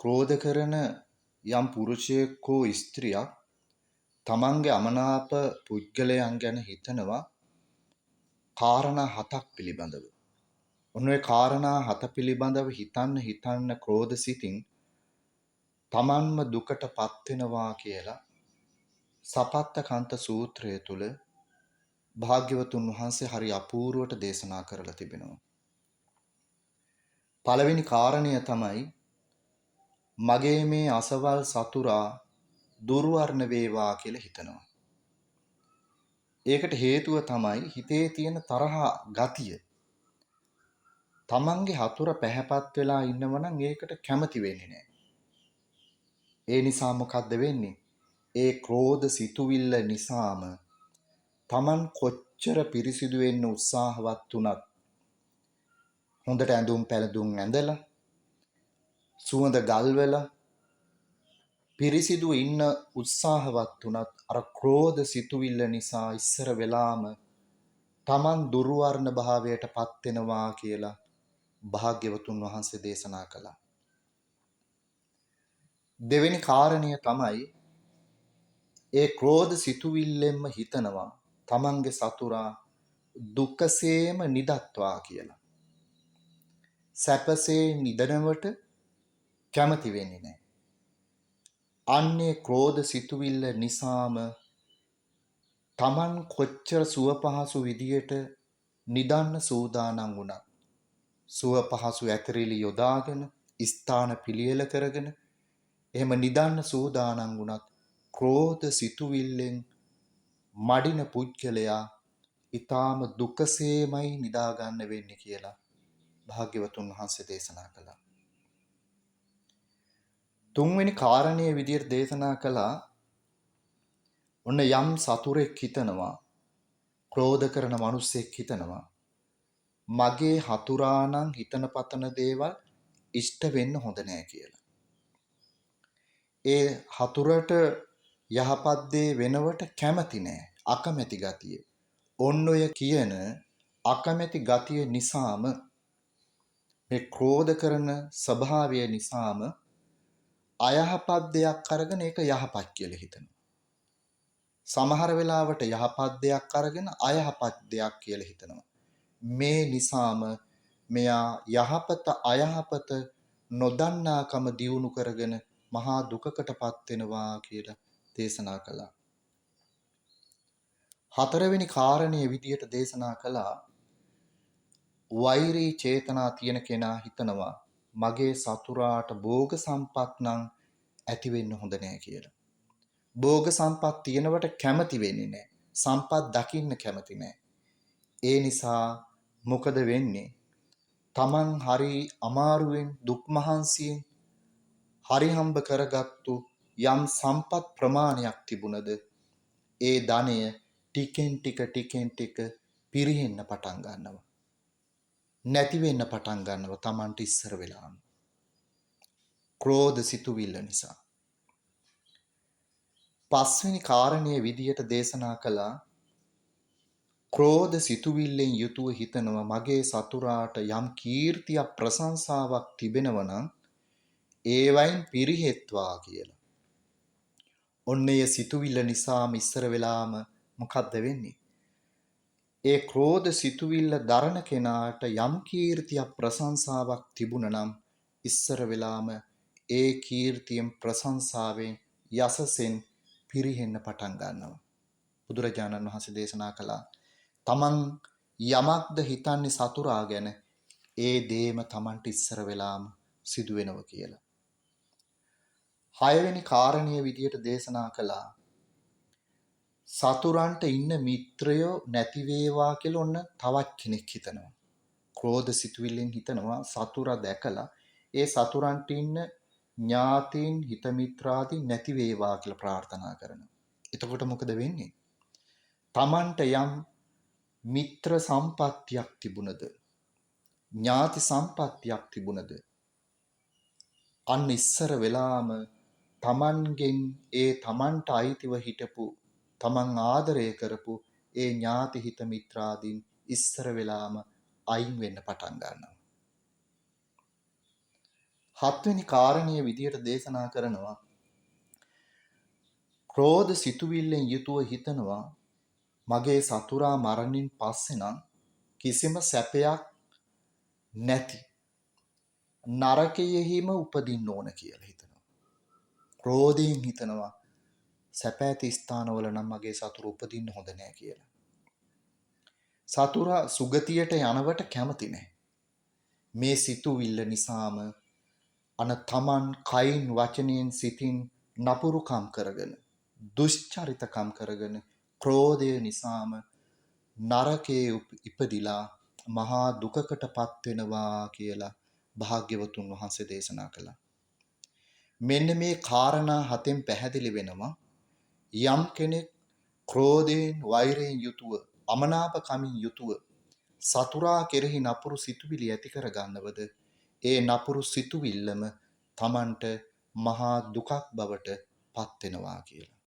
ක්‍රෝධ කරන යම් පුරුෂයෙක් හෝ ස්ත්‍රියක් තමන්ගේ අමනාප පුද්ගලයන් ගැන හිතනවා කාරණා 7ක් පිළිබඳව. ඔන්න ඔය කාරණා 7 පිළිබඳව හිතන්න ක්‍රෝධ සිතින් තමන්ම දුකටපත් වෙනවා කියලා සපත්තකන්ත සූත්‍රය තුල භාග්‍යවතුන් වහන්සේ හරි අපූර්වට දේශනා කරලා තිබෙනවා. පළවෙනි කාරණය තමයි මගේ මේ අසවල් සතුරා දුර්වර්ණ වේවා කියලා හිතනවා. ඒකට හේතුව තමයි හිතේ තියෙන තරහ ගතිය. තමන්ගේ හතුර පැහැපත් වෙලා ඉන්නව නම් ඒකට කැමති වෙන්නේ නැහැ. ඒ නිසා මොකද්ද වෙන්නේ? ඒ ක්‍රෝධ සිතුවිල්ල නිසාම තමන් කොච්චර පිරිසිදු වෙන්න උත්සාහවත් වුණත් හොඳට ඇඳුම් පැළඳුම් ඇඳලා සුවඳ ගල්වලා පිරිසිදු ඉන්න උත්සාහවත් වුණත් අර ක්‍රෝධ සිතුවිල්ල නිසා ඉස්සර වෙලාම තමන් දුර්වර්ණ භාවයට පත් වෙනවා කියලා භාග්‍යවතුන් වහන්සේ දේශනා කළා. දෙවෙනි කාරණය තමයි ඒ ක්‍රෝධ සිතුවිල්ලෙන්ම හිතනවා තමන්ගේ සතුරා දුකසේම නිදත්වා කියලා. සැපසේ නිදනවට කැමති වෙන්නේ නැහැ. අන්නේ ක්‍රෝධ සිතුවිල්ල නිසාම තමන් කොච්චර සුව පහසු විදියට නිදන්න සූදානම් වුණත් සුව පහසු ඇතිරිලි යොදාගෙන ස්ථාන පිළියෙල කරගෙන එහෙම නිදන්න සූදානම් වුණත් ක්‍රෝධ සිතුවිල්ලෙන් මඩින පුද්ගලයා ඊටාම දුකසේමයි නිදා ගන්න වෙන්නේ කියලා භාග්‍යවතුන් වහන්සේ දේශනා කළා. තුන්වෙනි කාරණයේ විදියට දේශනා කළා ඔන්න යම් සතුරෙක් හිතනවා ක්‍රෝධ කරන මිනිස්සෙක් හිතනවා මගේ හතුරා නම් හිතන පතන දේවල් ඉෂ්ට වෙන්න හොඳ නෑ කියලා. ඒ හතුරට යහපත් දේ වෙනවට කැමති නෑ, අකමැති ගතිය. ඔන්න ඔය කියන අකමැති ගතිය නිසාම මේ ක්‍රෝධ කරන ස්වභාවය නිසාම අයහපත් දෙයක් අරගෙන ඒක යහපත් කියලා හිතනවා. සමහර වෙලාවට යහපත් දෙයක් අරගෙන අයහපත් දෙයක් කියලා හිතනවා. මේ නිසාම මෙයා යහපත අයහපත නොදන්නාකම දියුණු කරගෙන මහා දුකකටපත් වෙනවා කියලා දේශනා කළා. හතරවෙනි කාරණයේ විදියට දේශනා කළා වෛරී චේතනා තියෙන කෙනා හිතනවා මගේ සතුරාට භෝග සම්පත් නම් ඇති වෙන්න හොඳ නෑ කියලා. භෝග සම්පත් තියෙනවට කැමති වෙන්නේ නෑ. සම්පත් දකින්න කැමති නෑ. ඒ නිසා මොකද වෙන්නේ? තමන් හරි අමාරුවෙන් දුක් මහන්සියෙන් හරි හම්බ කරගත්තු යම් සම්පත් ප්‍රමාණයක් තිබුණද ඒ ධනය ටිකෙන් ටික පිරිහෙන්න පටන් ගන්නවා. නැති වෙන්න පටන් ගන්නවා තමන්ට ඉස්සර වෙලාම. ක්‍රෝධ සිතුවිල්ල නිසා. පස්වෙනි කාරණයේ විදියට දේශනා කළා ක්‍රෝධ සිතුවිල්ලෙන් යුතුව හිතනවා මගේ සතුරාට යම් කීර්තියක් ප්‍රශංසාවක් තිබෙනවා නම් ඒවයින් පිරිහෙත්වා කියලා. ඔන්න ඒ සිතුවිල්ල නිසාම ඉස්සර වෙලාම මොකද්ද වෙන්නේ? ඒ ක්‍රෝධ සිතුවිල්ල දරන කෙනාට යම් කීර්තියක් ප්‍රශංසාවක් තිබුණා නම් ඉස්සර වෙලාම ඒ කීර්තියෙන් ප්‍රශංසාවෙන් යසසෙන් පිරිහෙන්න පටන් ගන්නවා. බුදුරජාණන් වහන්සේ දේශනා කළා තමන් යමක්ද හිතන්නේ සතුරා ගැන ඒ දේම තමන්ට ඉස්සර වෙලාම සිදු වෙනවා කියලා. හයවෙනි කාරණයේ විදියට දේශනා කළා සතුරන්ට ඉන්න මිත්‍රයෝ නැති වේවා කියලා ඔන්න තවත් කෙනෙක් හිතනවා. ක්‍රෝධ සිතුවිල්ලෙන් හිතනවා සතුරා දැකලා ඒ සතුරන්ට ඉන්න ඥාතීන් හිත මිත්‍රාදී නැති වේවා කියලා ප්‍රාර්ථනා කරනවා. එතකොට මොකද වෙන්නේ? තමන්ට යම් මිත්‍ර සම්පත්තියක් තිබුණද ඥාති සම්පත්තියක් තිබුණද අන්න ඉස්සර වෙලාම තමන්ගෙන් ඒ තමන්ට අයිතිව හිටපු තමන් ආදරය කරපු ඒ ඥාති හිත මිත්‍රාදීන් ඉස්සර වෙලාම අයින් වෙන්න පටන් ගන්නවා. හත්වෙනි කාරණය විදියට දේශනා කරනවා ක්‍රෝධ සිතුවිල්ලෙන් යුතුව හිතනවා මගේ සතුරා මරණින් පස්සේ නම් කිසිම සැපයක් නැති නරකයෙහිම උපදින්න ඕන කියලා හිතනවා. ක්‍රෝධයෙන් හිතනවා සැප ඇති ස්ථානවල නම් මගේ සතුරු උපදින්න හොඳ නැහැ කියලා. සතුරා සුගතියට යනවට කැමති නැහැ. මේ සිතුවිල්ල නිසාම තමන් කයින් වචනයෙන් සිතින් නපුරුකම් කරගෙන දුෂ්චරිතකම් කරගෙන ක්‍රෝධය නිසාම නරකයේ ඉපදිලා මහා දුකකට පත් වෙනවා කියලා භාග්‍යවතුන් වහන්සේ දේශනා කළා. මෙන්න මේ කාරණා 7න් පැහැදිලි වෙනවා යම් කෙනෙක් ක්‍රෝධයෙන් වෛරයෙන් යුතුව අමනාපකමින් යුතුව සතුරා කෙරෙහි නපුරු සිතුවිලි ඇති කර ගන්නවද ඒ නපුරු සිතුවිල්ලම තමන්ට මහා දුකක් බවට පත් වෙනවා කියලා.